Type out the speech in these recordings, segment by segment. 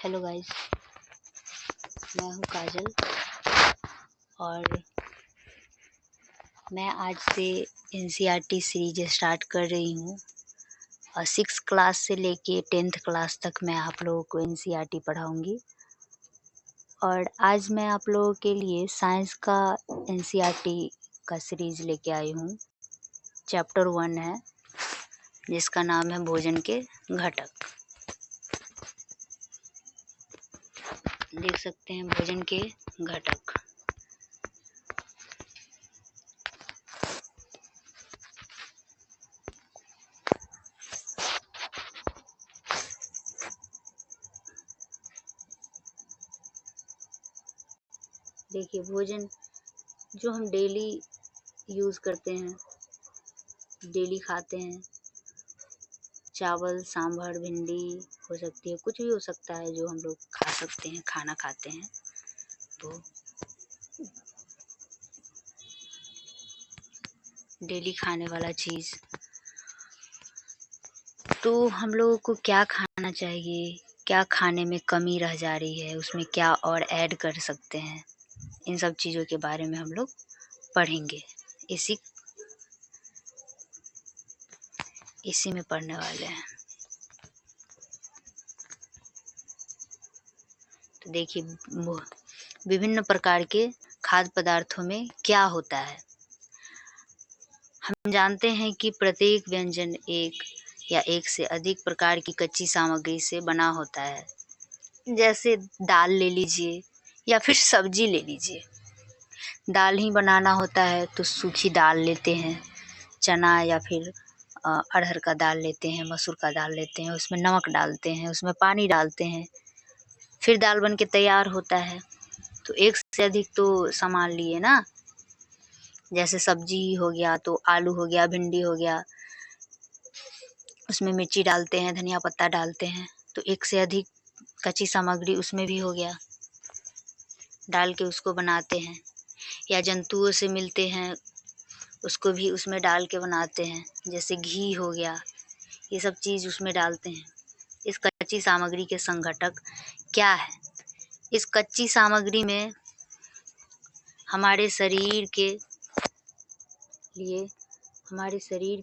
Hello guys, मैं हूँ काजल और मैं आज से एनसीईआरटी सीरीज स्टार्ट कर रही हूँ और 6 क्लास से लेके 10th क्लास तक मैं आप लोगों को एनसीईआरटी पढ़ाऊँगी। और आज मैं आप लोगों के लिए साइंस का एनसीईआरटी का सीरीज लेके आई हूँ। चैप्टर 1 है जिसका नाम है भोजन के घटक। देख सकते हैं भोजन के घटक। देखिए, भोजन जो हम डेली यूज़ करते हैं, डेली खाते हैं, चावल, सांभर, भिंडी हो सकती है, कुछ भी हो सकता है जो हम लोग खा सकते हैं, खाना खाते हैं। तो डेली खाने वाला चीज़, तो हम लोगों को क्या खाना चाहिए, क्या खाने में कमी रह जा रही है, उसमें क्या और ऐड कर सकते हैं, इन सब चीज़ों के बारे में हम लोग पढ़ेंगे। इसी में पढ़ने वाले हैं। तो देखिए, विभिन्न प्रकार के खाद्य पदार्थों में क्या होता है। हम जानते हैं कि प्रत्येक व्यंजन एक या एक से अधिक प्रकार की कच्ची सामग्री से बना होता है। जैसे दाल ले लीजिए या फिर सब्जी ले लीजिए। दाल ही बनाना होता है तो सूखी दाल लेते हैं, चना या फिर अरहर का दाल लेते हैं, मसूर का दाल लेते हैं, उसमें नमक डालते हैं, उसमें पानी डालते हैं, फिर दाल बन के तैयार होता है। तो एक से अधिक तो सामान लिए ना। जैसे सब्जी हो गया तो आलू हो गया, भिंडी हो गया, उसमें मिर्ची डालते हैं, धनिया पत्ता डालते हैं, तो एक से अधिक कच्ची सामग्री उसमें भी हो गया, डाल के उसको बनाते हैं। या जंतुओं से मिलते हैं उसको भी उसमें डाल के बनाते हैं, जैसे घी हो गया, ये सब चीज़ उसमें डालते हैं। इस कच्ची सामग्री के संघटक क्या है? इस कच्ची सामग्री में हमारे शरीर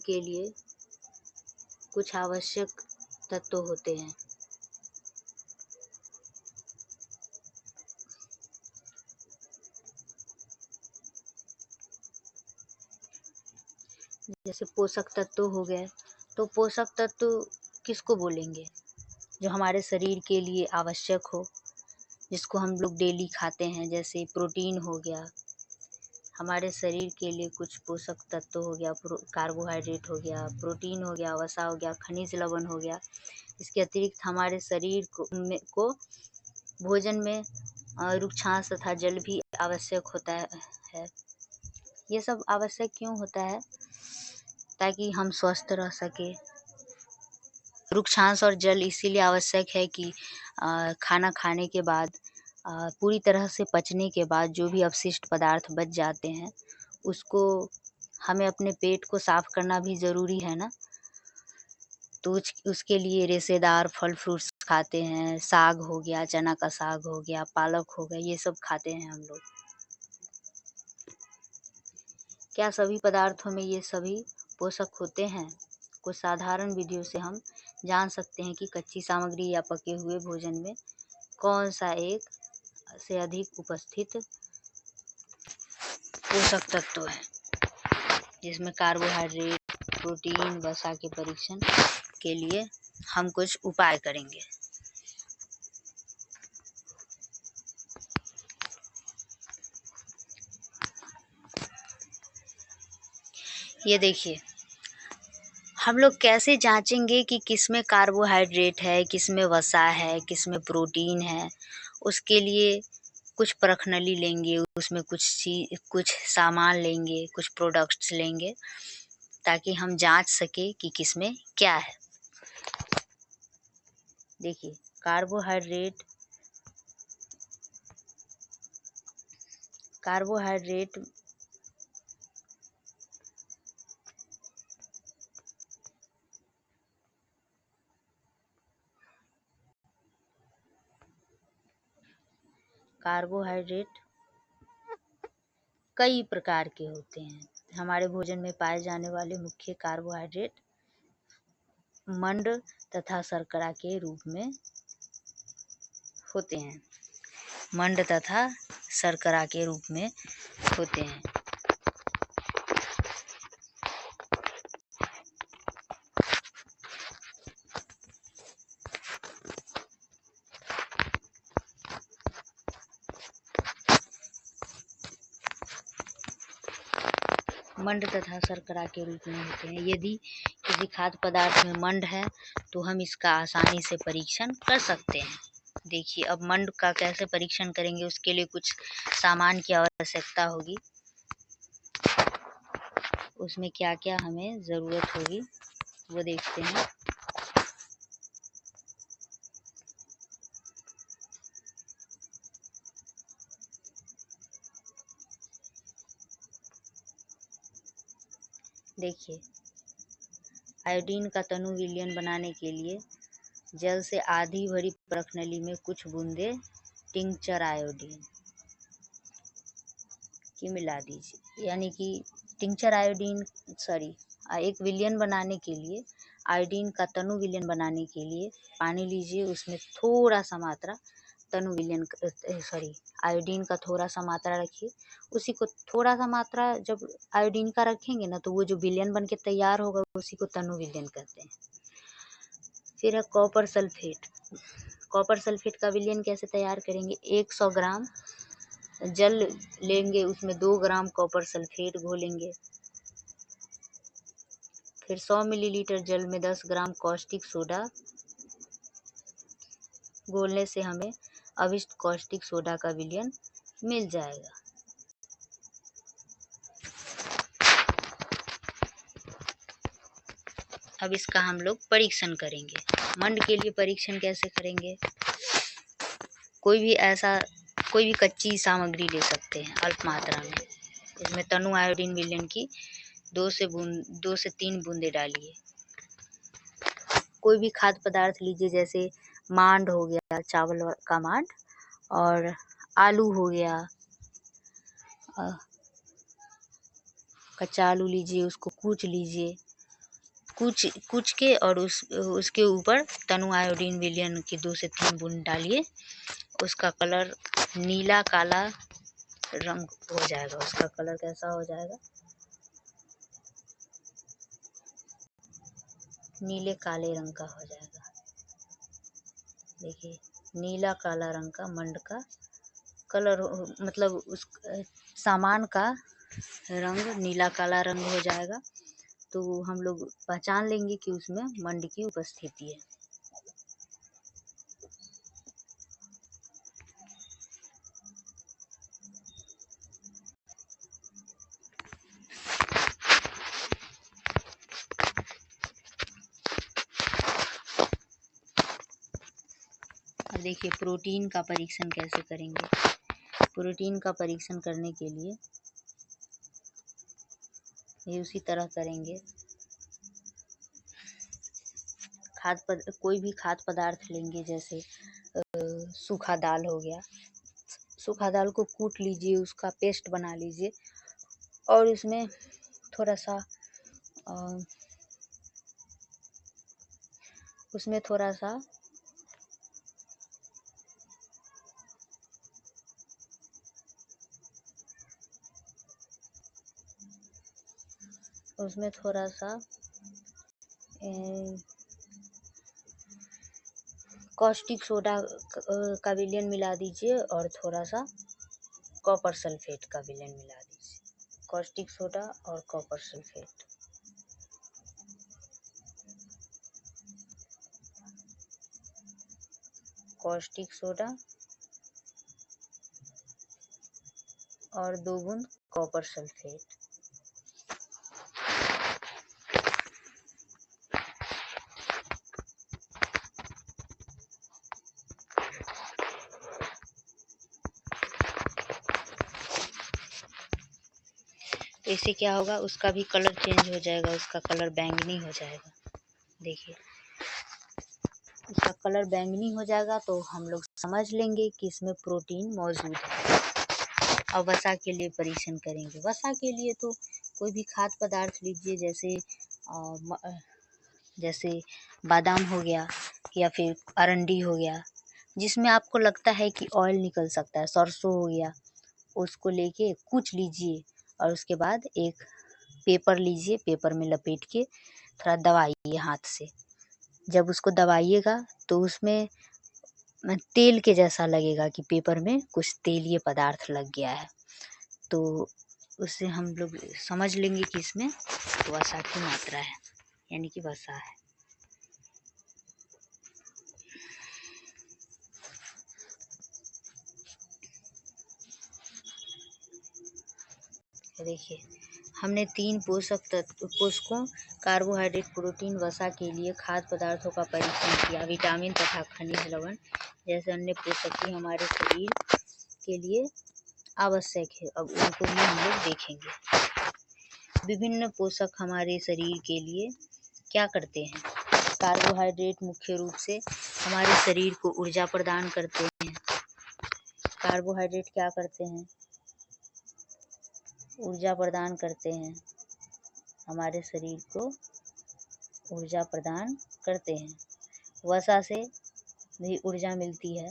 के लिए कुछ आवश्यक तत्व होते हैं। जैसे पोषक तत्व हो गए, तो पोषक तत्व किसको बोलेंगे? जो हमारे शरीर के लिए आवश्यक हो, जिसको हम लोग डेली खाते हैं। जैसे प्रोटीन हो गया, हमारे शरीर के लिए कुछ पोषक तत्व हो गया, कार्बोहाइड्रेट हो गया, प्रोटीन हो गया, वसा हो गया, खनिज लवण हो गया। इसके अतिरिक्त हमारे शरीर को भोजन में रुक्षांश तथा जल भी आवश्यक होता है। ये सब आवश्यक क्यों होता है? ताकि हम स्वस्थ रह सके। रुक्षांश और जल इसीलिए आवश्यक है कि खाना खाने के बाद पूरी तरह से पचने के बाद जो भी अपशिष्ट पदार्थ बच जाते हैं, उसको हमें अपने पेट को साफ करना भी ज़रूरी है ना। तो उसके लिए रेशेदार फल फ्रूट्स खाते हैं, साग हो गया, चना का साग हो गया, पालक हो गया, ये सब खाते हैं हम लोग। क्या सभी पदार्थों में ये सभी पोषक होते हैं? कुछ साधारण विधियों से हम जान सकते हैं कि कच्ची सामग्री या पके हुए भोजन में कौन सा एक से अधिक उपस्थित पोषक तत्व है, जिसमें कार्बोहाइड्रेट, प्रोटीन, वसा के परीक्षण के लिए हम कुछ उपाय करेंगे। ये देखिए, हम लोग कैसे जांचेंगे कि किसमें कार्बोहाइड्रेट है, किसमें वसा है, किसमें प्रोटीन है? उसके लिए कुछ प्रखनली लेंगे, उसमें कुछ सामान लेंगे, कुछ प्रोडक्ट्स लेंगे, ताकि हम जांच सके कि किसमें क्या है। देखिए, कार्बोहाइड्रेट कार्बोहाइड्रेट कई प्रकार के होते हैं। हमारे भोजन में पाए जाने वाले मुख्य कार्बोहाइड्रेट मंड तथा शर्करा के रूप में होते हैं। मंड तथा शर्करा के रूप में होते हैं। मंड तथा शर्करा के रूप में होते हैं। यदि किसी खाद्य पदार्थ में मंड है तो हम इसका आसानी से परीक्षण कर सकते हैं। देखिए, अब मंड का कैसे परीक्षण करेंगे, उसके लिए कुछ सामान की आवश्यकता होगी। उसमें क्या क्या हमें ज़रूरत होगी वो देखते हैं। देखिए, आयोडीन का तनु विलयन बनाने के लिए जल से आधी भरी प्रखनली में कुछ बूंदे टिंचर आयोडीन की मिला दीजिए। यानी कि टिंचर आयोडीन एक विलयन बनाने के लिए, आयोडीन का तनु विलयन बनाने के लिए पानी लीजिए, उसमें थोड़ा सा मात्रा तनु विलयन आयोडीन का थोड़ा सा मात्रा रखिए। उसी को थोड़ा सा मात्रा जब आयोडीन का रखेंगे ना, तो वो जो विलयन बन के तैयार होगा उसी को तनु विलयन कहते हैं। फिर है कॉपर सल्फेट। कॉपर सल्फेट का विलयन कैसे तैयार करेंगे? 100 ग्राम जल लेंगे, उसमें 2 ग्राम कॉपर सल्फेट घोलेंगे। फिर 100 मिलीलीटर जल में 10 ग्राम कॉस्टिक सोडा घोलने से हमें अभिष्ट कॉस्टिक सोडा का विलयन मिल जाएगा। अब इसका हम लोग परीक्षण करेंगे। मंड के लिए परीक्षण कैसे करेंगे? कोई भी कच्ची सामग्री ले सकते हैं अल्प मात्रा में। इसमें तनु आयोडीन विलयन की 2 से 3 बूंदे डालिए। कोई भी खाद्य पदार्थ लीजिए, जैसे मांड हो गया, चावल का मांड, और आलू हो गया, कच्चा आलू लीजिए, उसको कूच लीजिए। कूच के और उसके ऊपर तनु आयोडीन विलयन की 2 से 3 बूंद डालिए। उसका कलर नीला काला रंग हो जाएगा। उसका कलर कैसा हो जाएगा? नीले काले रंग का हो जाएगा। देखिए, नीला काला रंग का मंड का कलर, मतलब उस सामान का रंग नीला काला रंग हो जाएगा। तो हम लोग पहचान लेंगे कि उसमें मंड की उपस्थिति है। अब देखिए, प्रोटीन का परीक्षण कैसे करेंगे। प्रोटीन का परीक्षण करने के लिए ये उसी तरह करेंगे। कोई भी खाद्य पदार्थ लेंगे, जैसे सूखा दाल हो गया। सूखा दाल को कूट लीजिए, उसका पेस्ट बना लीजिए, और उसमें थोड़ा सा कॉस्टिक सोडा का विलयन मिला दीजिए, और थोड़ा सा कॉपर सल्फेट का विलयन मिला दीजिए। कॉस्टिक सोडा और कॉपर सल्फेट। कॉस्टिक सोडा और 2 बूंद कॉपर सल्फेट। इससे क्या होगा? उसका भी कलर चेंज हो जाएगा, उसका कलर बैंगनी हो जाएगा। देखिए, उसका कलर बैंगनी हो जाएगा तो हम लोग समझ लेंगे कि इसमें प्रोटीन मौजूद है। और वसा के लिए परीक्षण करेंगे। वसा के लिए तो कोई भी खाद्य पदार्थ लीजिए, जैसे बादाम हो गया या फिर अरंडी हो गया, जिसमें आपको लगता है कि ऑयल निकल सकता है, सरसों हो गया, उसको लेके कूच लीजिए और उसके बाद एक पेपर लीजिए, पेपर में लपेट के थोड़ा दबाइए हाथ से। जब उसको दबाइएगा तो उसमें तेल के जैसा लगेगा कि पेपर में कुछ तेलीय पदार्थ लग गया है, तो उससे हम लोग समझ लेंगे कि इसमें वसा की मात्रा है, यानी कि वसा है। देखिए, हमने 3 पोषकों कार्बोहाइड्रेट, प्रोटीन, वसा के लिए खाद्य पदार्थों का परीक्षण किया। विटामिन तथा खनिज लवण जैसे अन्य पोषक भी हमारे शरीर के लिए आवश्यक है। अब उनको भी हम लोग देखेंगे। विभिन्न पोषक हमारे शरीर के लिए क्या करते हैं? कार्बोहाइड्रेट मुख्य रूप से हमारे शरीर को ऊर्जा प्रदान करते हैं। कार्बोहाइड्रेट क्या करते हैं? ऊर्जा प्रदान करते हैं, हमारे शरीर को ऊर्जा प्रदान करते हैं। वसा से भी ऊर्जा मिलती है।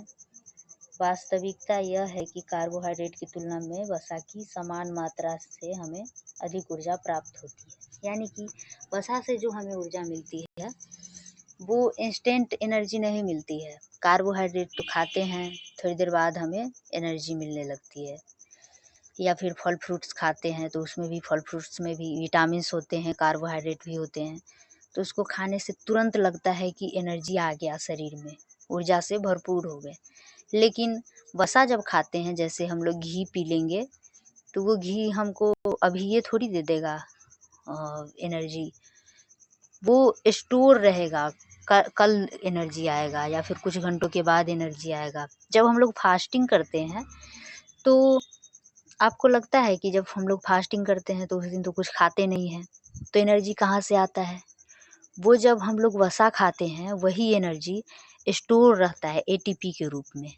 वास्तविकता यह है कि कार्बोहाइड्रेट की तुलना में वसा की समान मात्रा से हमें अधिक ऊर्जा प्राप्त होती है। यानी कि वसा से जो हमें ऊर्जा मिलती है वो इंस्टेंट एनर्जी नहीं मिलती है। कार्बोहाइड्रेट तो खाते हैं, थोड़ी देर बाद हमें एनर्जी मिलने लगती है। या फिर फल फ्रूट्स खाते हैं तो उसमें भी फल फ्रूट्स में भी विटामिन्स होते हैं, कार्बोहाइड्रेट भी होते हैं, तो उसको खाने से तुरंत लगता है कि एनर्जी आ गया शरीर में, ऊर्जा से भरपूर हो गए। लेकिन वसा जब खाते हैं, जैसे हम लोग घी पी लेंगे तो वो घी हमको अभी ये थोड़ी दे देगा एनर्जी, वो स्टोर रहेगा, कल एनर्जी आएगा या फिर कुछ घंटों के बाद एनर्जी आएगा। जब हम लोग फास्टिंग करते हैं तो आपको लगता है कि जब हम लोग फास्टिंग करते हैं तो उस दिन तो कुछ खाते नहीं हैं, तो एनर्जी कहाँ से आता है? वो जब हम लोग वसा खाते हैं वही एनर्जी स्टोर रहता है एटीपी के रूप में।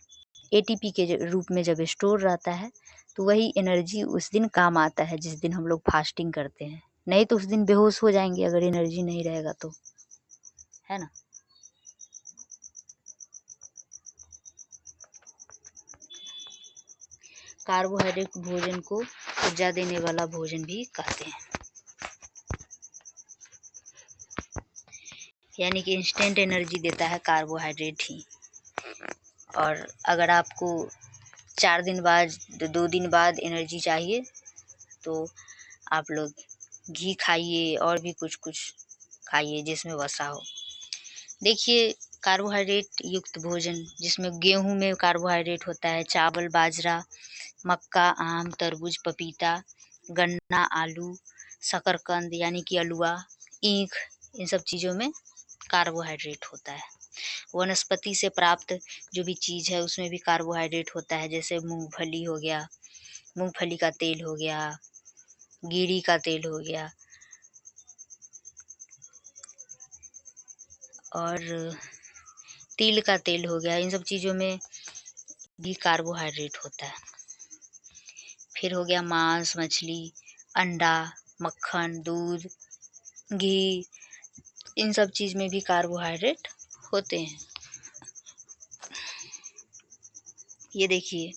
एटीपी के रूप में जब स्टोर रहता है तो वही एनर्जी उस दिन काम आता है जिस दिन हम लोग फास्टिंग करते हैं। नहीं तो उस दिन बेहोश हो जाएंगे अगर एनर्जी नहीं रहेगा तो, है ना। कार्बोहाइड्रेट भोजन को ऊर्जा देने वाला भोजन भी कहते हैं, यानी कि इंस्टेंट एनर्जी देता है कार्बोहाइड्रेट ही। और अगर आपको 4 दिन बाद 2 दिन बाद एनर्जी चाहिए तो आप लोग घी खाइए और भी कुछ कुछ खाइए जिसमें वसा हो। देखिए, कार्बोहाइड्रेट युक्त भोजन जिसमें गेहूं में कार्बोहाइड्रेट होता है, चावल, बाजरा, मक्का, आम, तरबूज, पपीता, गन्ना, आलू, शकरकंद यानी कि अलुआ, ईख, इन सब चीज़ों में कार्बोहाइड्रेट होता है। वनस्पति से प्राप्त जो भी चीज़ है उसमें भी कार्बोहाइड्रेट होता है, जैसे मूंगफली हो गया, मूंगफली का तेल हो गया, गिरी का तेल हो गया और तिल का तेल हो गया, इन सब चीज़ों में भी कार्बोहाइड्रेट होता है। फिर हो गया मांस, मछली, अंडा, मक्खन, दूध, घी, इन सब चीज़ में भी कार्बोहाइड्रेट होते हैं। ये देखिए,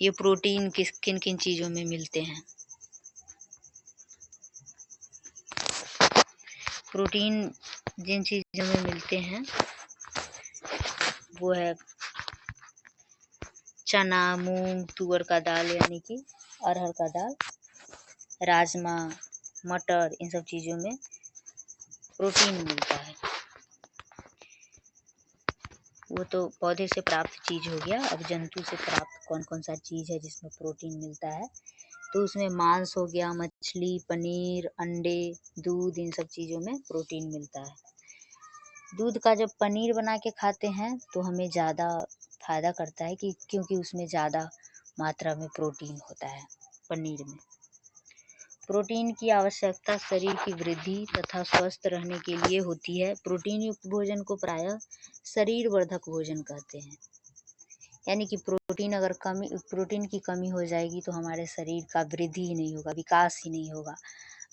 ये प्रोटीन किन किन चीज़ों में मिलते हैं। प्रोटीन जिन चीज़ों में मिलते हैं वो है चना, मूंग, तुअर का दाल यानी कि अरहर का दाल, राजमा, मटर, इन सब चीज़ों में प्रोटीन मिलता है। वो तो पौधे से प्राप्त चीज़ हो गया। अब जंतु से प्राप्त कौन कौन सा चीज़ है जिसमें प्रोटीन मिलता है, तो उसमें मांस हो गया, मछली, पनीर, अंडे, दूध, इन सब चीज़ों में प्रोटीन मिलता है। दूध का जब पनीर बना के खाते हैं तो हमें ज़्यादा फ़ायदा करता है कि क्योंकि उसमें ज़्यादा मात्रा में प्रोटीन होता है पनीर में। प्रोटीन की आवश्यकता शरीर की वृद्धि तथा स्वस्थ रहने के लिए होती है। प्रोटीन युक्त भोजन को प्रायः शरीर वर्धक भोजन कहते हैं। यानी कि प्रोटीन की कमी हो जाएगी तो हमारे शरीर का वृद्धि ही नहीं होगा, विकास ही नहीं होगा,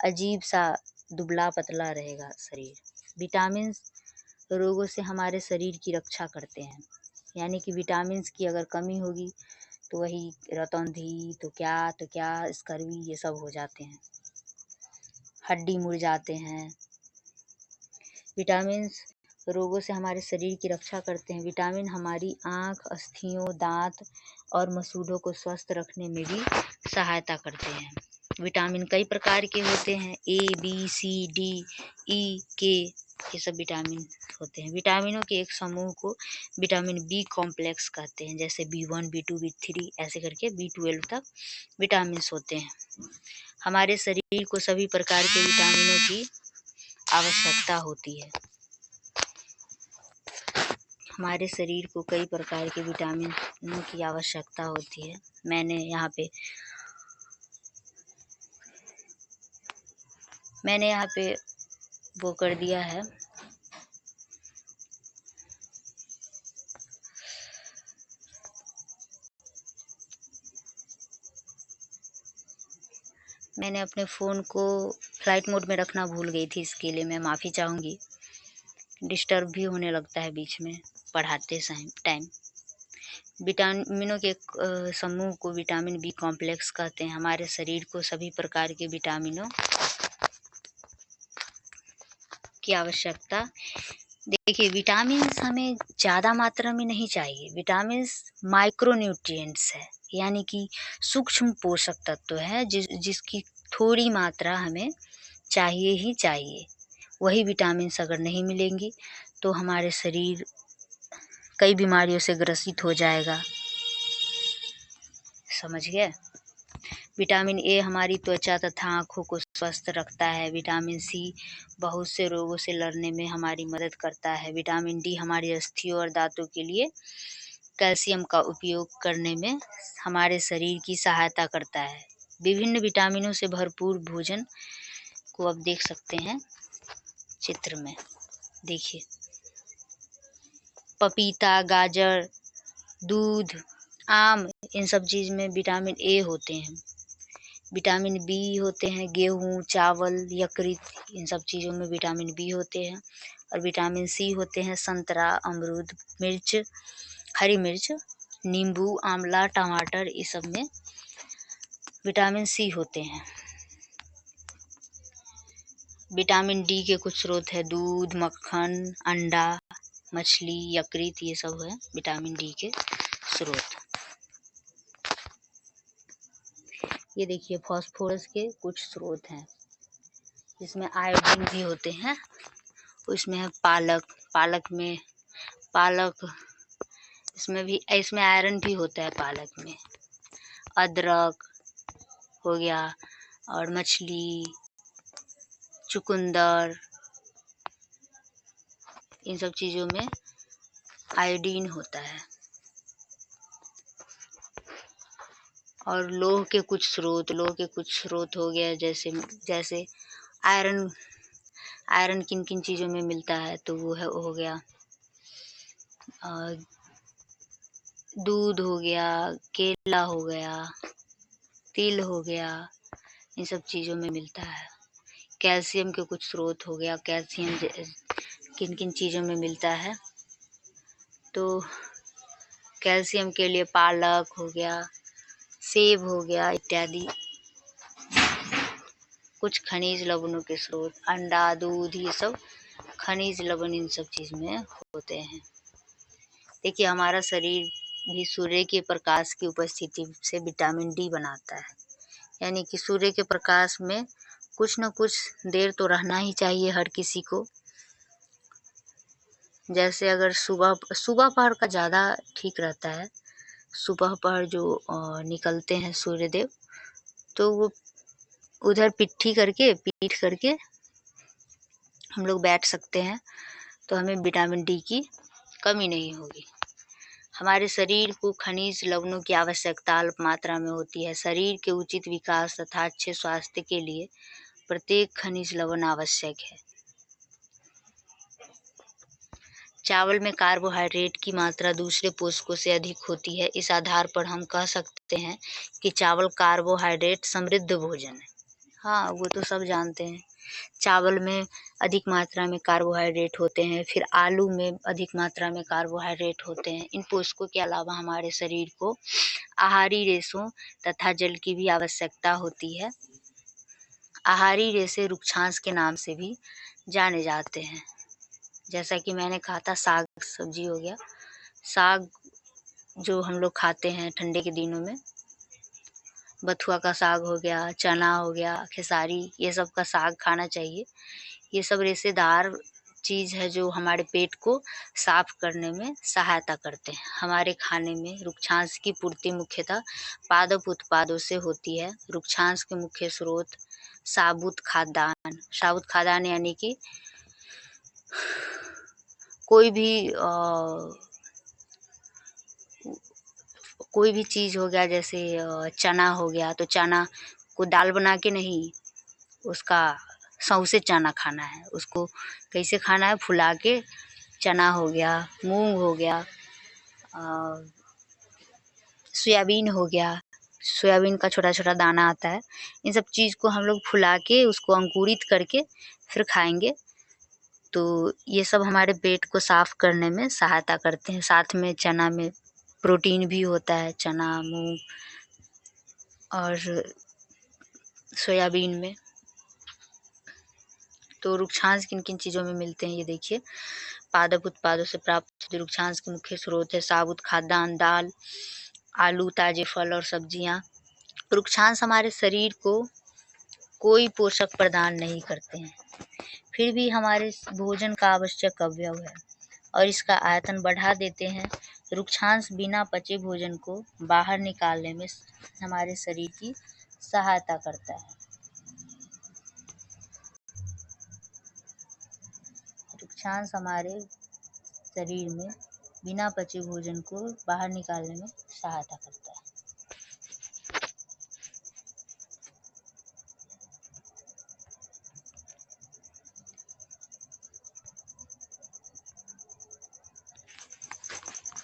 अजीब सा दुबला पतला रहेगा शरीर। विटामिन रोगों से हमारे शरीर की रक्षा करते हैं। यानी कि विटामिन की अगर कमी होगी तो वही रतौंधी तो क्या स्कर्वी ये सब हो जाते हैं, हड्डी मुड़ जाते हैं। विटामिन रोगों से हमारे शरीर की रक्षा करते हैं। विटामिन हमारी आँख, अस्थियों, दांत और मसूड़ों को स्वस्थ रखने में भी सहायता करते हैं। विटामिन कई प्रकार के होते हैं, A, B, C, D, E, K ये सब विटामिन होते हैं। विटामिनों के एक समूह को विटामिन बी कॉम्प्लेक्स कहते हैं, जैसे B1, B2, B3 ऐसे करके B12 तक विटामिन होते हैं। हमारे शरीर को सभी प्रकार के विटामिनों की आवश्यकता होती है। हमारे शरीर को कई प्रकार के विटामिनों की आवश्यकता होती है। मैंने यहाँ पे वो कर दिया है। मैंने अपने फ़ोन को फ्लाइट मोड में रखना भूल गई थी, इसके लिए मैं माफ़ी चाहूँगी। डिस्टर्ब भी होने लगता है बीच में पढ़ाते टाइम। विटामिनों के समूह को विटामिन बी कॉम्प्लेक्स कहते हैं। हमारे शरीर को सभी प्रकार के विटामिनों की आवश्यकता। देखिए, विटामिन हमें ज़्यादा मात्रा में नहीं चाहिए। विटामिन माइक्रोन्यूट्रिएंट्स है, यानी कि सूक्ष्म पोषक तत्व है जिसकी थोड़ी मात्रा हमें चाहिए ही चाहिए। वही विटामिन अगर नहीं मिलेंगी तो हमारे शरीर कई बीमारियों से ग्रसित हो जाएगा। समझ गए? विटामिन ए हमारी त्वचा तथा आँखों को स्वस्थ रखता है। विटामिन सी बहुत से रोगों से लड़ने में हमारी मदद करता है। विटामिन डी हमारी अस्थियों और दांतों के लिए कैल्शियम का उपयोग करने में हमारे शरीर की सहायता करता है। विभिन्न विटामिनों से भरपूर भोजन को अब देख सकते हैं चित्र में। देखिए, पपीता, गाजर, दूध, आम, इन सब चीज़ में विटामिन ए होते हैं। विटामिन बी होते हैं गेहूँ, चावल, यकृत, इन सब चीज़ों में विटामिन बी होते हैं। और विटामिन सी होते हैं संतरा, अमरूद, मिर्च, हरी मिर्च, नींबू, आंवला, टमाटर, इस सब में विटामिन सी होते हैं। विटामिन डी के कुछ स्रोत है दूध, मक्खन, अंडा, मछली, यकृत, ये सब है विटामिन डी के स्रोत। ये देखिए, फास्फोरस के कुछ स्रोत हैं जिसमें आयोडीन भी होते हैं। उसमें है पालक, इसमें आयरन भी होता है पालक में। अदरक हो गया, और मछली, चुकंदर, इन सब चीज़ों में आयोडीन होता है। और लोह के कुछ स्रोत हो गया, जैसे आयरन किन किन चीज़ों में मिलता है, तो वो हो गया दूध हो गया, केला हो गया, तिल हो गया, इन सब चीज़ों में मिलता है। कैल्शियम के कुछ स्रोत हो गया, कैल्शियम किन किन चीज़ों में मिलता है, तो कैल्शियम के लिए पालक हो गया, सेब हो गया इत्यादि। कुछ खनिज लवणों के स्रोत, अंडा, दूध, ये सब खनिज लवण इन सब चीज़ में होते हैं। देखिए, हमारा शरीर भी सूर्य के प्रकाश की उपस्थिति से विटामिन डी बनाता है। यानी कि सूर्य के प्रकाश में कुछ न कुछ देर तो रहना ही चाहिए हर किसी को। जैसे अगर सुबह पहर का ज़्यादा ठीक रहता है। सुबह पहर जो निकलते हैं सूर्यदेव, तो वो उधर पीठ करके हम लोग बैठ सकते हैं, तो हमें विटामिन डी की कमी नहीं होगी। हमारे शरीर को खनिज लवणों की आवश्यकता अल्प मात्रा में होती है। शरीर के उचित विकास तथा अच्छे स्वास्थ्य के लिए प्रत्येक खनिज लवण आवश्यक है। चावल में कार्बोहाइड्रेट की मात्रा दूसरे पोषकों से अधिक होती है। इस आधार पर हम कह सकते हैं कि चावल कार्बोहाइड्रेट समृद्ध भोजन है। हाँ, वो तो सब जानते हैं। चावल में अधिक मात्रा में कार्बोहाइड्रेट होते हैं, फिर आलू में अधिक मात्रा में कार्बोहाइड्रेट होते हैं। इन पोषकों के अलावा हमारे शरीर को आहारी रेशों तथा जल की भी आवश्यकता होती है। आहारी रेशे रुक्षांश के नाम से भी जाने जाते हैं। जैसा कि मैंने कहा था, साग सब्जी हो गया। साग जो हम लोग खाते हैं ठंडे के दिनों में, बथुआ का साग हो गया, चना हो गया, खेसारी, ये सब का साग खाना चाहिए। ये सब रेशेदार चीज़ है जो हमारे पेट को साफ करने में सहायता करते हैं। हमारे खाने में रुक्षांश की पूर्ति मुख्यतः पादप उत्पादों से होती है। रुक्षांश के मुख्य स्रोत साबुत खाद्यान्न, साबुत खाद्यान्न यानी कि कोई भी चीज़ हो गया, जैसे चना हो गया, तो चना को दाल बना के नहीं, उसका सौंसे चना खाना है। उसको कैसे खाना है? फुला के। चना हो गया, मूंग हो गया, सोयाबीन हो गया, सोयाबीन का छोटा छोटा दाना आता है। इन सब चीज़ को हम लोग फुला के उसको अंकुरित करके फिर खाएंगे तो ये सब हमारे पेट को साफ करने में सहायता करते हैं। साथ में चना में प्रोटीन भी होता है, चना, मूंग और सोयाबीन में। तो रुक्षांश किन किन चीज़ों में मिलते हैं ये देखिए। पादप उत्पादों से प्राप्त रुक्षांश के मुख्य स्रोत है साबुत खाद्यान्न, दाल, आलू, ताजे फल और सब्जियां। रुक्षांश हमारे शरीर को कोई पोषक प्रदान नहीं करते हैं, फिर भी हमारे भोजन का आवश्यक अवयव है और इसका आयतन बढ़ा देते हैं। रुक्षांश बिना पचे भोजन को बाहर निकालने में हमारे शरीर की सहायता करता है। रुक्षांश हमारे शरीर में बिना पचे भोजन को बाहर निकालने में सहायता करता है।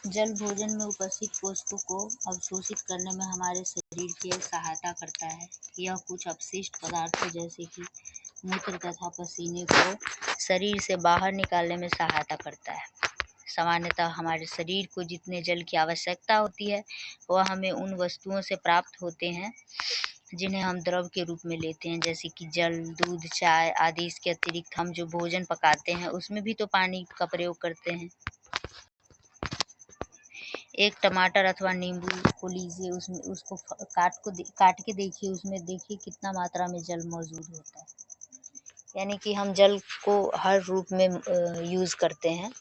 जल भोजन में उपस्थित पोषकों को अवशोषित करने में हमारे शरीर की सहायता करता है। यह कुछ अपशिष्ट पदार्थों जैसे कि मूत्र तथा पसीने को शरीर से बाहर निकालने में सहायता करता है। सामान्यतः हमारे शरीर को जितने जल की आवश्यकता होती है वह हमें उन वस्तुओं से प्राप्त होते हैं जिन्हें हम द्रव के रूप में लेते हैं, जैसे कि जल, दूध, चाय आदि। इसके अतिरिक्त हम जो भोजन पकाते हैं उसमें भी तो पानी का प्रयोग करते हैं। एक टमाटर अथवा नींबू को लीजिए, उसमें उसको काट के देखिए, उसमें देखिए कितना मात्रा में जल मौजूद होता है। यानी कि हम जल को हर रूप में यूज़ करते हैं।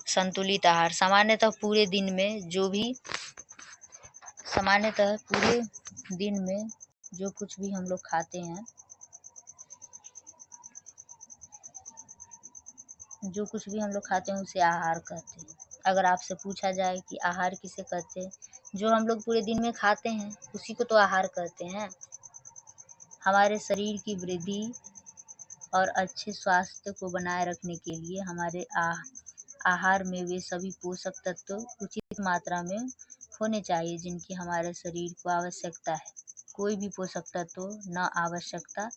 संतुलित आहार सामान्यतः पूरे दिन में जो कुछ भी हम लोग खाते हैं, उसे आहार कहते हैं। अगर आपसे पूछा जाए कि आहार किसे कहते हैं, जो हम लोग पूरे दिन में खाते हैं उसी को तो आहार कहते हैं। हमारे शरीर की वृद्धि और अच्छे स्वास्थ्य को बनाए रखने के लिए हमारे आहार में वे सभी पोषक तत्व उचित मात्रा में होने चाहिए जिनकी हमारे शरीर को आवश्यकता है। कोई भी पोषक तत्व न आवश्यकता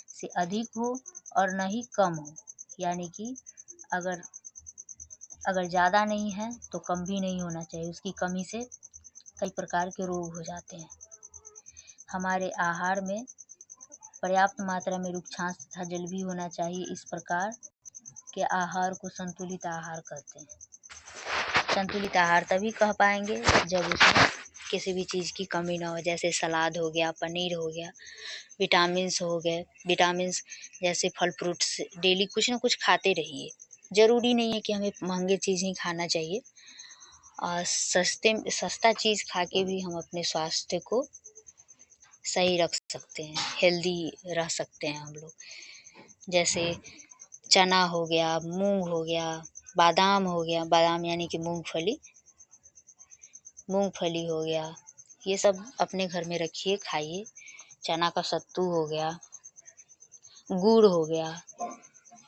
से अधिक हो और न ही कम हो, यानी कि अगर ज़्यादा नहीं है तो कम भी नहीं होना चाहिए। उसकी कमी से कई प्रकार के रोग हो जाते हैं। हमारे आहार में पर्याप्त मात्रा में रुक्षांश तथा जल भी होना चाहिए। इस प्रकार के आहार को संतुलित आहार कहते हैं। संतुलित आहार तभी कह पाएंगे जब उसमें किसी भी चीज़ की कमी ना हो, जैसे सलाद हो गया, पनीर हो गया, विटामिन्स हो गए। विटामिन्स जैसे फल फ्रूट्स डेली कुछ ना कुछ खाते रहिए। ज़रूरी नहीं है कि हमें महंगे चीज़ ही खाना चाहिए, और सस्ता चीज़ खा के भी हम अपने स्वास्थ्य को सही रख सकते हैं, हेल्दी रह सकते हैं हम लोग। जैसे चना हो गया, मूंग हो गया, बादाम हो गया, बादाम यानी कि मूंगफली, मूंगफली हो गया, ये सब अपने घर में रखिए, खाइए। चना का सत्तू हो गया, गुड़ हो गया,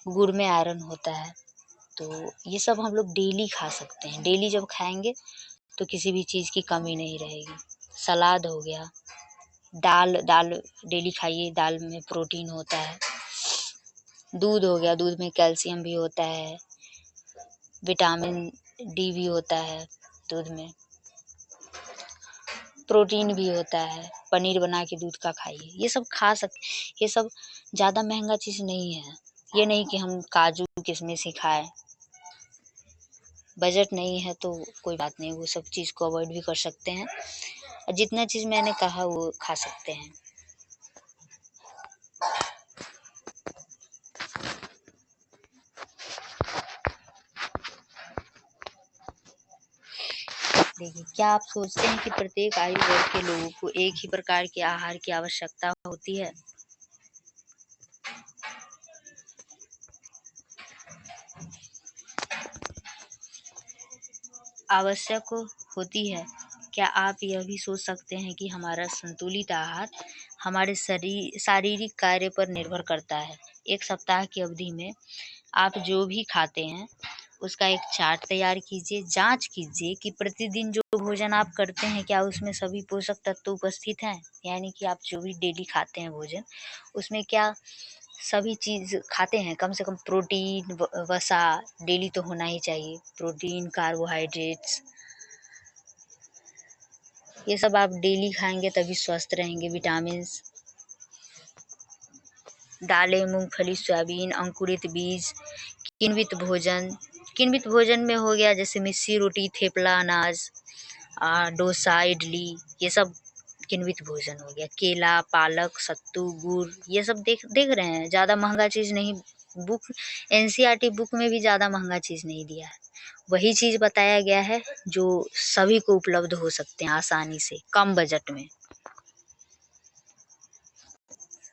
गुड़ में आयरन होता है, तो ये सब हम लोग डेली खा सकते हैं। डेली जब खाएंगे तो किसी भी चीज़ की कमी नहीं रहेगी। सलाद हो गया, दाल दाल डेली खाइए, दाल में प्रोटीन होता है। दूध हो गया, दूध में कैल्शियम भी होता है, विटामिन डी भी होता है, दूध में प्रोटीन भी होता है। पनीर बना के दूध का खाइए, ये सब खा ये सब ज़्यादा महंगा चीज़ नहीं है। ये नहीं कि हम काजू किशमिश ही खाएं, बजट नहीं है तो कोई बात नहीं, वो सब चीज़ को अवॉइड भी कर सकते हैं। और जितना चीज़ मैंने कहा वो खा सकते हैं। देखिए, क्या आप सोचते हैं कि प्रत्येक आयु वर्ग के लोगों को एक ही प्रकार के आहार की आवश्यकता होती है? आवश्यक होती है। क्या आप यह भी सोच सकते हैं कि हमारा संतुलित आहार हमारे शारीरिक कार्य पर निर्भर करता है? एक सप्ताह की अवधि में आप जो भी खाते हैं उसका एक चार्ट तैयार कीजिए। जांच कीजिए कि प्रतिदिन जो भोजन आप करते हैं क्या उसमें सभी पोषक तत्व उपस्थित हैं। यानी कि आप जो भी डेली खाते हैं भोजन, उसमें क्या सभी चीज़ खाते हैं। कम से कम प्रोटीन वसा डेली तो होना ही चाहिए। प्रोटीन, कार्बोहाइड्रेट्स, ये सब आप डेली खाएंगे तभी स्वस्थ रहेंगे। विटामिन, दालें, मूंगफली, सोयाबीन, अंकुरित बीज, किण्वित भोजन। किण्वित भोजन में हो गया जैसे मिस्सी रोटी, थेपला, अनाज, डोसा, इडली, ये सब किण्वित भोजन हो गया। केला, पालक, सत्तू, गुड़, ये सब देख देख रहे हैं, ज़्यादा महंगा चीज़ नहीं। बुक एनसीईआरटी बुक में भी ज़्यादा महंगा चीज़ नहीं दिया है। वही चीज़ बताया गया है जो सभी को उपलब्ध हो सकते हैं आसानी से, कम बजट में।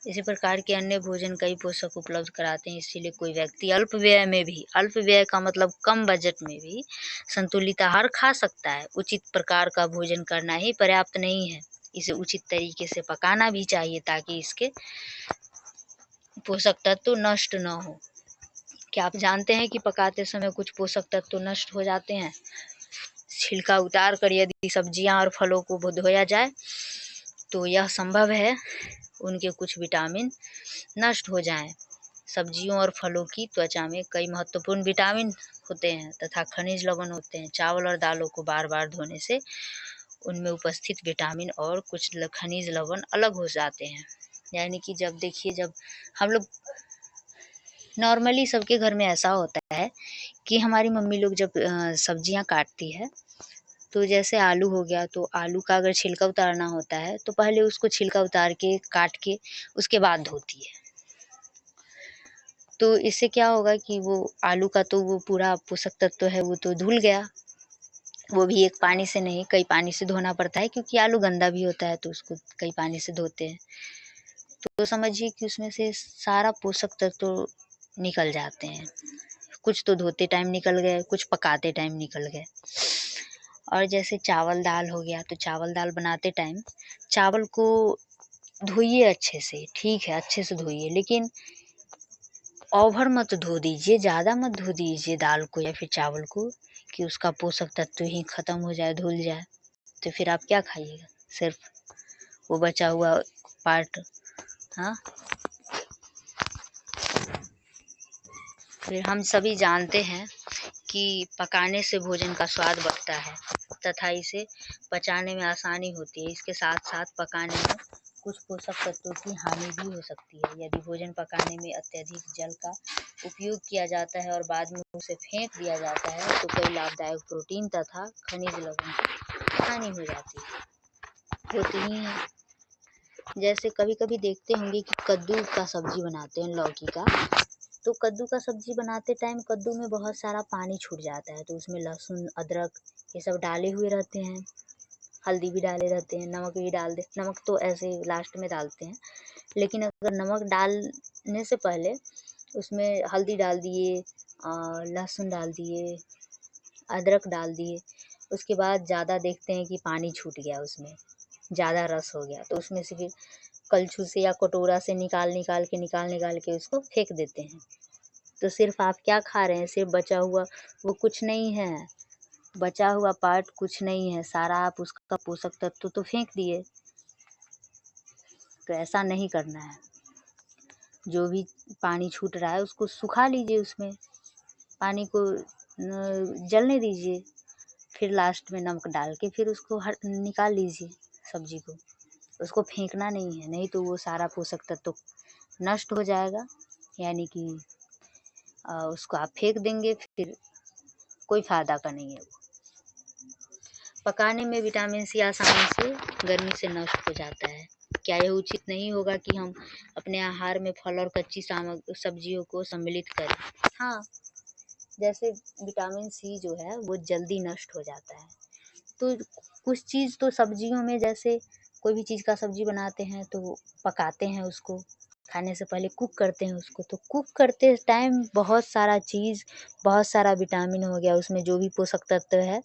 इसी प्रकार के अन्य भोजन कई पोषक उपलब्ध कराते हैं, इसीलिए कोई व्यक्ति अल्प व्यय में भी, अल्प व्यय का मतलब कम बजट में भी संतुलित आहार खा सकता है। उचित प्रकार का भोजन करना ही पर्याप्त नहीं है, इसे उचित तरीके से पकाना भी चाहिए ताकि इसके पोषक तत्व नष्ट न हो। क्या आप जानते हैं कि पकाते समय कुछ पोषक तत्व नष्ट हो जाते हैं? छिलका उतार कर यदि सब्जियां और फलों को धोया जाए तो यह संभव है उनके कुछ विटामिन नष्ट हो जाएं। सब्जियों और फलों की त्वचा में कई महत्वपूर्ण विटामिन होते हैं तथा खनिज लवण होते हैं। चावल और दालों को बार बार धोने से उनमें उपस्थित विटामिन और कुछ खनिज लवण अलग हो जाते हैं। यानी कि जब देखिए, जब हम लोग नॉर्मली सबके घर में ऐसा होता है कि हमारी मम्मी लोग जब सब्जियां काटती है तो जैसे आलू हो गया, तो आलू का अगर छिलका उतारना होता है तो पहले उसको छिलका उतार के काट के उसके बाद धोती है। तो इससे क्या होगा कि वो आलू का तो वो पूरा पोषक तत्व है वो तो धुल गया। वो भी एक पानी से नहीं, कई पानी से धोना पड़ता है क्योंकि आलू गंदा भी होता है तो उसको कई पानी से धोते हैं। तो समझिए कि उसमें से सारा पोषक तत्व निकल जाते हैं। कुछ तो धोते टाइम निकल गए, कुछ पकाते टाइम निकल गए। और जैसे चावल दाल हो गया, तो चावल दाल बनाते टाइम चावल को धोइए अच्छे से, ठीक है, अच्छे से धोइए, लेकिन ओवर मत धो दीजिए, ज़्यादा मत धो दीजिए दाल को या फिर चावल को कि उसका पोषक तत्व ही खत्म हो जाए, धुल जाए। तो फिर आप क्या खाइएगा? सिर्फ वो बचा हुआ पार्ट। हाँ, फिर हम सभी जानते हैं कि पकाने से भोजन का स्वाद बढ़ता है तथा इसे पचाने में आसानी होती है। इसके साथ साथ पकाने में कुछ पोषक तत्वों की हानि भी हो सकती है। यदि भोजन पकाने में अत्यधिक जल का उपयोग किया जाता है और बाद में उसे फेंक दिया जाता है तो कई लाभदायक प्रोटीन तथा खनिज लवण की हानि हो जाती है, होती ही है। जैसे कभी कभी देखते होंगे कि कद्दू का सब्जी बनाते हैं, लौकी का, तो कद्दू का सब्जी बनाते टाइम कद्दू में बहुत सारा पानी छूट जाता है, तो उसमें लहसुन, अदरक ये सब डाले हुए रहते हैं, हल्दी भी डाले रहते हैं, नमक भी डाल दे, नमक तो ऐसे लास्ट में डालते हैं। लेकिन अगर नमक डालने से पहले उसमें हल्दी डाल दिए, लहसुन डाल दिए, अदरक डाल दिए। उसके बाद ज़्यादा देखते हैं कि पानी छूट गया उसमें, ज़्यादा रस हो गया, तो उसमें से फिर कलछुल से या कटोरा से निकाल के उसको फेंक देते हैं। तो सिर्फ आप क्या खा रहे हैं, सिर्फ बचा हुआ वो कुछ नहीं है, बचा हुआ पार्ट कुछ नहीं है, सारा आप उसका पोषक तत्व तो फेंक दिए। तो ऐसा नहीं करना है। जो भी पानी छूट रहा है उसको सुखा लीजिए, उसमें पानी को जलने दीजिए, फिर लास्ट में नमक डाल के फिर उसको निकाल लीजिए सब्जी को। उसको फेंकना नहीं है, नहीं तो वो सारा पोषक तत्व नष्ट हो जाएगा, यानी कि उसको आप फेंक देंगे, फिर कोई फ़ायदा का नहीं है वो। पकाने में विटामिन सी आसानी से गर्मी से नष्ट हो जाता है। क्या यह उचित नहीं होगा कि हम अपने आहार में फल और कच्ची सब्जियों को सम्मिलित करें? हाँ, जैसे विटामिन सी जो है वो जल्दी नष्ट हो जाता है, तो कुछ चीज़ तो सब्जियों में, जैसे कोई भी चीज़ का सब्जी बनाते हैं तो पकाते हैं उसको, खाने से पहले कुक करते हैं उसको, तो कुक करते टाइम बहुत सारा चीज़, बहुत सारा विटामिन हो गया उसमें, जो भी पोषक तत्व है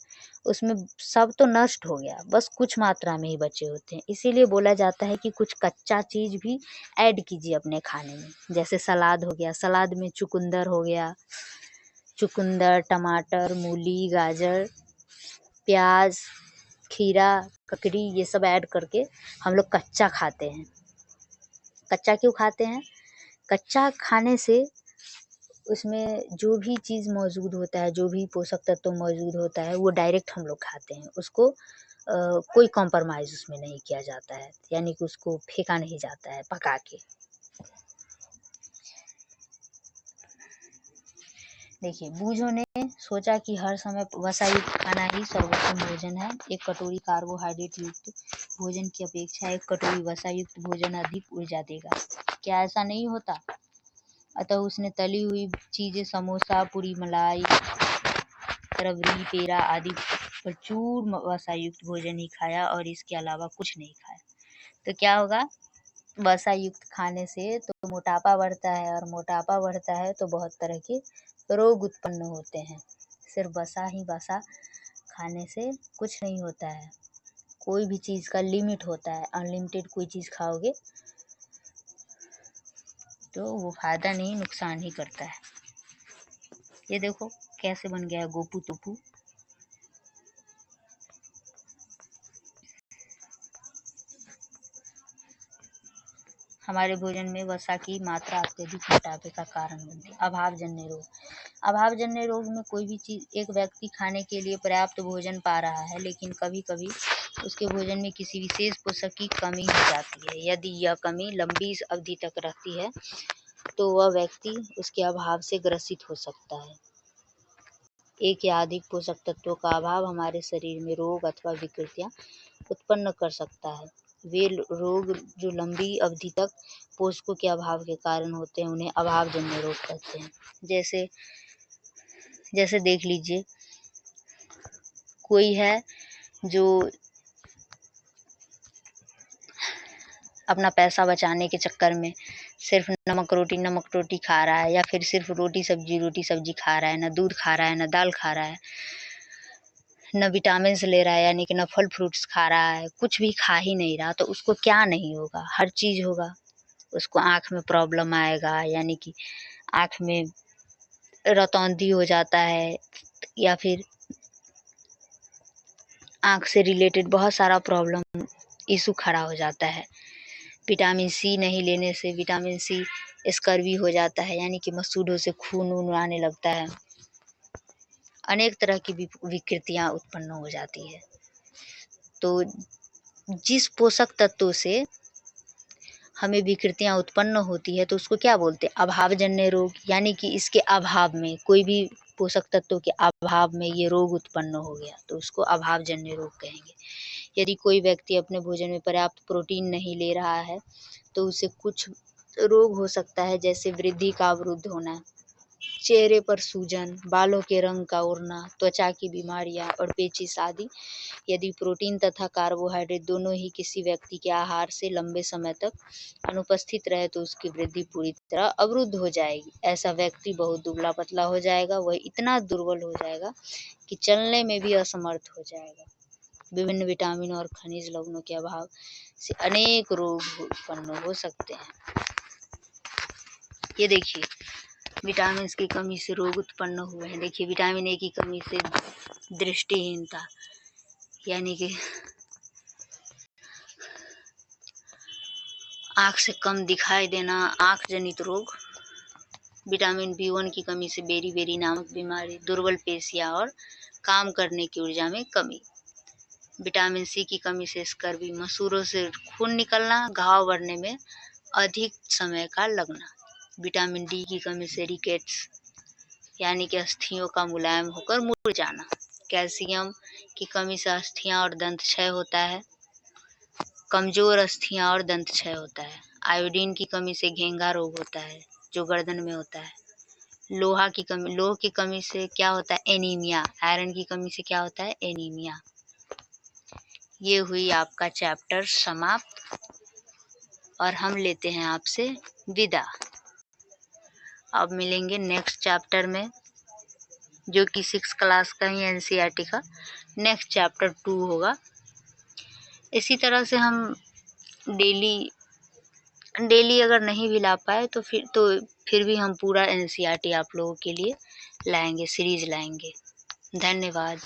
उसमें सब तो नष्ट हो गया, बस कुछ मात्रा में ही बचे होते हैं। इसीलिए बोला जाता है कि कुछ कच्चा चीज़ भी ऐड कीजिए अपने खाने में। जैसे सलाद हो गया, सलाद में चुकंदर हो गया, चुकंदर, टमाटर, मूली, गाजर, प्याज, खीरा, ककड़ी, ये सब ऐड करके हम लोग कच्चा खाते हैं। कच्चा क्यों खाते हैं? कच्चा खाने से उसमें जो भी चीज़ मौजूद होता है, जो भी पोषक तत्व मौजूद होता है, वो डायरेक्ट हम लोग खाते हैं। उसको कोई कॉम्प्रोमाइज़ उसमें नहीं किया जाता है, यानी कि उसको फेंका नहीं जाता है पका के। देखिए, बूझों ने सोचा कि हर समय वसायुक्त खाना ही सर्वोत्तम भोजन है। एक कटोरी कार्बोहाइड्रेट युक्त भोजन की अपेक्षा एक कटोरी वसायुक्त भोजन अधिक ऊर्जा देगा। क्या ऐसा नहीं होता? अतः उसने तली हुई चीज़ें, समोसा, पूरी मलाई, रबड़ी, पेड़ा आदि प्रचुर वसायुक्त भोजन ही खाया और इसके अलावा कुछ नहीं खाया। तो क्या होगा? वसा युक्त खाने से तो मोटापा बढ़ता है, और मोटापा बढ़ता है तो बहुत तरह के रोग उत्पन्न होते हैं। सिर्फ वसा खाने से कुछ नहीं होता है। कोई भी चीज़ का लिमिट होता है। अनलिमिटेड कोई चीज़ खाओगे तो वो फ़ायदा नहीं, नुकसान ही करता है। ये देखो कैसे बन गया है गोपू तोपू। हमारे भोजन में वसा की मात्रा अत्यधिक मोटापे का कारण बनती है। अभावजन्य रोग। अभावजन्य रोग में कोई भी चीज़, एक व्यक्ति खाने के लिए पर्याप्त भोजन पा रहा है, लेकिन कभी कभी उसके भोजन में किसी विशेष पोषक की कमी हो जाती है। यदि यह कमी लंबी अवधि तक रहती है तो वह व्यक्ति उसके अभाव से ग्रसित हो सकता है। एक या अधिक पोषक तत्वों का अभाव हमारे शरीर में रोग अथवा विकृतियां उत्पन्न कर सकता है। वे रोग जो लंबी अवधि तक पोषकों के अभाव के कारण होते हैं, उन्हें अभावजन्य रोग कहते हैं। जैसे जैसे देख लीजिए, कोई है जो अपना पैसा बचाने के चक्कर में सिर्फ नमक रोटी खा रहा है, या फिर सिर्फ रोटी सब्जी खा रहा है, ना दूध खा रहा है, ना दाल खा रहा है, न विटामिन ले रहा है, यानी कि न फल फ्रूट्स खा रहा है, कुछ भी खा ही नहीं रहा, तो उसको क्या नहीं होगा? हर चीज़ होगा। उसको आँख में प्रॉब्लम आएगा, यानी कि आँख में रतौंधी हो जाता है, या फिर आँख से रिलेटेड बहुत सारा प्रॉब्लम इशू खड़ा हो जाता है। विटामिन सी नहीं लेने से विटामिन सी स्कर्वी हो जाता है, यानी कि मसूड़ों से खून वून आने लगता है। अनेक तरह की विकृतियाँ उत्पन्न हो जाती है। तो जिस पोषक तत्वों से हमें विकृतियाँ उत्पन्न होती है तो उसको क्या बोलते हैं? अभावजन्य रोग। यानी कि इसके अभाव में, कोई भी पोषक तत्वों के अभाव में ये रोग उत्पन्न हो गया तो उसको अभावजन्य रोग कहेंगे। यदि कोई व्यक्ति अपने भोजन में पर्याप्त प्रोटीन नहीं ले रहा है तो उसे कुछ रोग हो सकता है, जैसे वृद्धि का अवरुद्ध होना, चेहरे पर सूजन, बालों के रंग का उड़ना, त्वचा की बीमारियां और पेचिश आदि। यदि प्रोटीन तथा कार्बोहाइड्रेट दोनों ही किसी व्यक्ति के आहार से लंबे समय तक अनुपस्थित रहे तो उसकी वृद्धि पूरी तरह अवरुद्ध हो जाएगी। ऐसा व्यक्ति बहुत दुबला पतला हो जाएगा, वह इतना दुर्बल हो जाएगा कि चलने में भी असमर्थ हो जाएगा। विभिन्न विटामिन और खनिज लवणों के अभाव से अनेक रोग उत्पन्न हो सकते हैं। ये देखिए, विटामिन की कमी से रोग उत्पन्न हुए हैं। देखिए, विटामिन ए की कमी से दृष्टिहीनता, यानी कि आँख से कम दिखाई देना, आँख जनित रोग। विटामिन बी1 की कमी से बेरी-बेरी नामक बीमारी, दुर्बल पेशियां और काम करने की ऊर्जा में कमी। विटामिन सी की कमी से स्कर्वी, मसूड़ों से खून निकलना, घाव बढ़ने में अधिक समय का लगना। विटामिन डी की कमी से रिकेट्स, यानी कि अस्थियों का मुलायम होकर मुड़ जाना। कैल्शियम की कमी से अस्थियां और दंत क्षय होता है, कमजोर अस्थियां और दंत क्षय होता है। आयोडीन की कमी से घेंघा रोग होता है, जो गर्दन में होता है। लोह की कमी से क्या होता है? एनीमिया। आयरन की कमी से क्या होता है? एनीमिया। ये हुई आपका चैप्टर समाप्त और हम लेते हैं आपसे विदा। अब मिलेंगे नेक्स्ट चैप्टर में, जो कि 6 क्लास का ही एनसीईआरटी का नेक्स्ट चैप्टर 2 होगा। इसी तरह से हम डेली अगर नहीं भी ला पाए तो फिर भी हम पूरा एनसीईआरटी आप लोगों के लिए लाएंगे, सीरीज लाएंगे। धन्यवाद।